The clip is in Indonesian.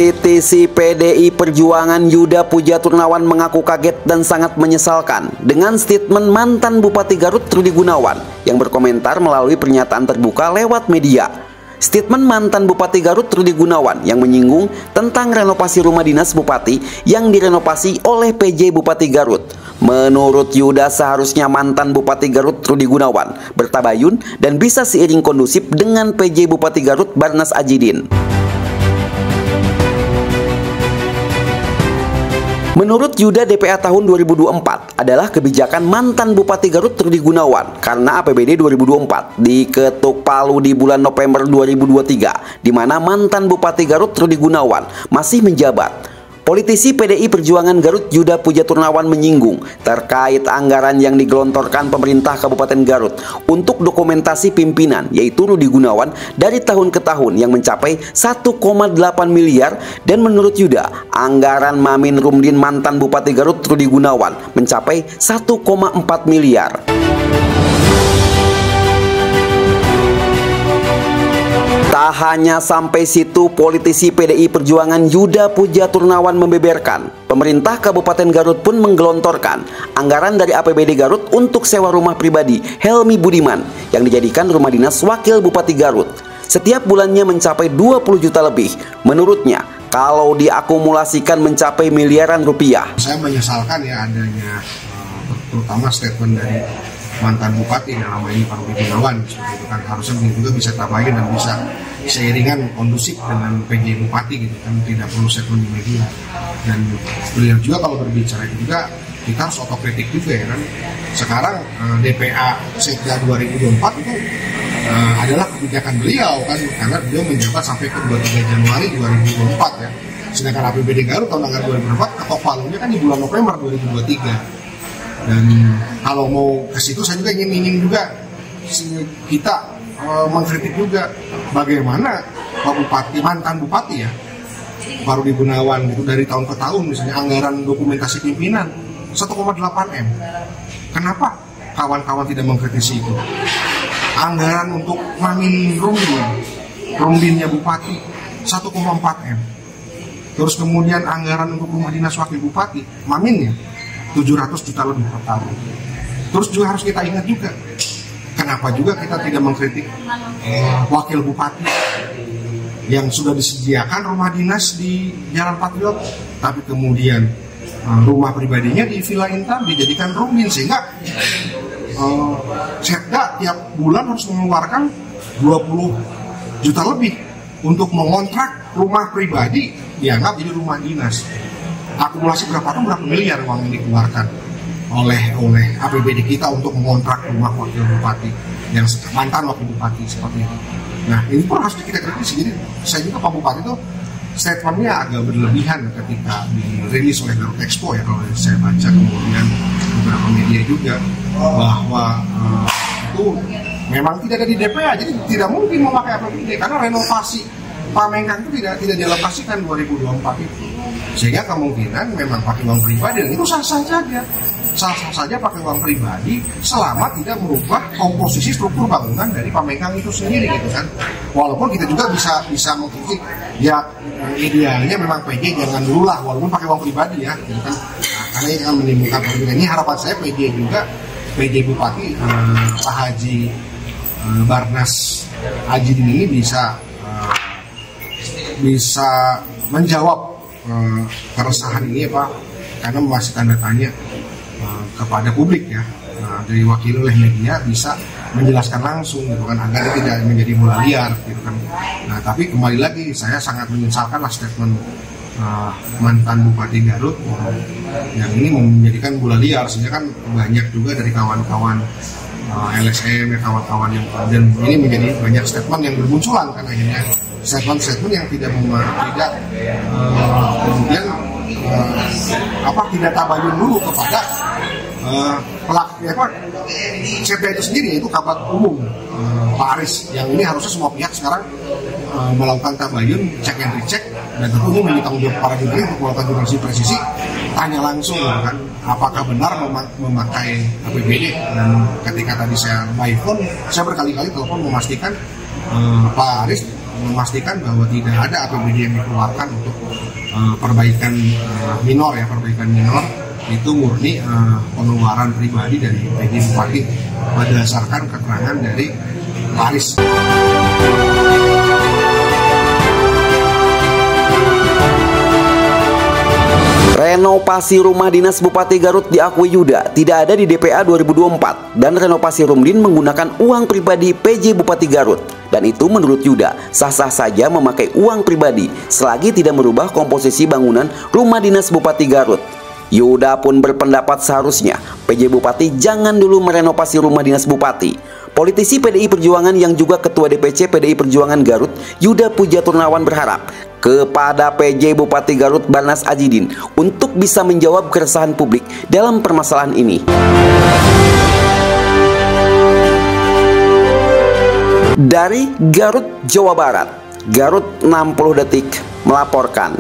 Politisi PDI Perjuangan Yuda Pujaturnawan mengaku kaget dan sangat menyesalkan dengan statement mantan Bupati Garut Rudi Gunawan yang berkomentar melalui pernyataan terbuka lewat media. Statement mantan Bupati Garut Rudi Gunawan yang menyinggung tentang renovasi rumah dinas bupati yang direnovasi oleh PJ Bupati Garut. Menurut Yuda, seharusnya mantan Bupati Garut Rudi Gunawan bertabayun dan bisa seiring kondusif dengan PJ Bupati Garut Barnas Adjidin. Menurut Yuda, DPA tahun 2024 adalah kebijakan mantan Bupati Garut Rudi Gunawan karena APBD 2024 diketuk palu di bulan November 2023, di mana mantan Bupati Garut Rudi Gunawan masih menjabat. Politisi PDI Perjuangan Garut Yuda Pujaturnawan menyinggung terkait anggaran yang digelontorkan pemerintah Kabupaten Garut untuk dokumentasi pimpinan, yaitu Rudi Gunawan, dari tahun ke tahun yang mencapai 1,8 miliar, dan menurut Yuda, anggaran Mamin Rumdin mantan Bupati Garut Rudi Gunawan mencapai 1,4 miliar. Tak hanya sampai situ, politisi PDI Perjuangan Yuda Pujaturnawan membeberkan pemerintah Kabupaten Garut pun menggelontorkan anggaran dari APBD Garut untuk sewa rumah pribadi Helmi Budiman yang dijadikan rumah dinas Wakil Bupati Garut. Setiap bulannya mencapai 20 juta lebih. Menurutnya, kalau diakumulasikan mencapai miliaran rupiah. Saya menyesalkan ya adanya terutama statement dari mantan bupati dalam ini Pak Rudi Gunawan, seperti itu kan harusnya juga bisa tabayun dan bisa seiringan kondusif dengan PJ bupati gitu kan, tidak perlu statement di media. Dan beliau juga kalau berbicara juga kita harus otokritik juga ya kan. Sekarang DPA Sekda 2024 itu adalah kebijakan beliau kan, karena beliau menjabat sampai ke 23 Januari 2024 ya. Sedangkan APBD Garut tahun anggaran 2024 ketok palunya kan di bulan November 2023. Dan kalau mau ke situ saya juga ingin juga kita mengkritik juga bagaimana Pak Bupati, mantan Bupati ya Pak Rudi Gunawan gitu, dari tahun ke tahun misalnya anggaran dokumentasi pimpinan 1,8 M. Kenapa kawan-kawan tidak mengkritisi itu? Anggaran untuk Mamin Rumdinnya Bupati 1,4 M. Terus kemudian anggaran untuk rumah dinas wakil bupati Maminnya 700 juta lebih per tahun. Terus juga harus kita ingat juga, kenapa juga kita tidak mengkritik wakil bupati yang sudah disediakan rumah dinas di Jalan Patriot, tapi kemudian rumah pribadinya di Villa Intan dijadikan Rumdin, sehingga Sekda tiap bulan harus mengeluarkan 20 juta lebih untuk mengontrak rumah pribadi dianggap jadi rumah dinas. Akumulasi berapa miliar uang yang dikeluarkan oleh APBD kita untuk mengontrak rumah wakil bupati yang mantan wakil bupati seperti itu. Nah ini pun harus kita kritisi. Jadi saya juga Pak Bupati itu statementnya agak berlebihan ketika dirilis oleh Garut Expo ya, kalau saya baca kemudian beberapa media juga, bahwa itu memang tidak ada di DPA, jadi tidak mungkin memakai APBD karena renovasi Pak Mengkang itu tidak dialokasikan 2024 itu, sehingga kemungkinan memang pakai uang pribadi, dan itu sah-sah saja pakai uang pribadi selama tidak merubah komposisi struktur bangunan dari Pak Mengkang itu sendiri gitu kan. Walaupun kita juga bisa mengkritik ya, idealnya memang PJ jangan dulu lah walaupun pakai uang pribadi ya gitu kan. Nah, karena ini akan menimbulkan perbedaan. Ini harapan saya PJ Bupati Pak Haji Barnas Adjidin ini bisa menjawab keresahan ini ya Pak, karena masih tanda tanya kepada publik ya, dari wakil oleh media bisa menjelaskan langsung gitu kan, agar tidak menjadi bola liar gitu kan. Nah tapi kembali lagi saya sangat menyesalkan lah statement mantan Bupati Garut yang ini menjadikan bola liar, sehingga kan banyak juga dari kawan-kawan LSM ya, kawan-kawan yang dan ini menjadi banyak statement yang bermunculan kan, akhirnya statement yang tidak kemudian tidak tabayun dulu kepada Sekda itu sendiri, yaitu Kabat Umum Pak Aris, yang ini harusnya semua pihak sekarang melakukan tabayun, cek and recheck, dan tentunya menjadi tanggung jawab para juri untuk melakukan jurnalistik presisi, tanya langsung kan apakah benar memakai APBD. Dan ketika tadi saya by phone, saya berkali-kali telepon memastikan Pak Aris memastikan bahwa tidak ada APBD yang dikeluarkan untuk perbaikan minor ya, perbaikan minor itu murni pengeluaran pribadi dari PJ Bupati berdasarkan keterangan dari waris. Renovasi rumah dinas Bupati Garut diakui Yuda tidak ada di DPA 2024 dan renovasi Rumdin menggunakan uang pribadi PJ Bupati Garut. Dan itu menurut Yuda sah-sah saja memakai uang pribadi selagi tidak merubah komposisi bangunan rumah dinas Bupati Garut. Yuda pun berpendapat seharusnya PJ Bupati jangan dulu merenovasi rumah dinas Bupati. Politisi PDI Perjuangan yang juga Ketua DPC PDI Perjuangan Garut, Yuda Puja Turnawan berharap kepada PJ Bupati Garut Barnas Adjidin untuk bisa menjawab keresahan publik dalam permasalahan ini. Dari Garut, Jawa Barat, Garut 60 Detik melaporkan.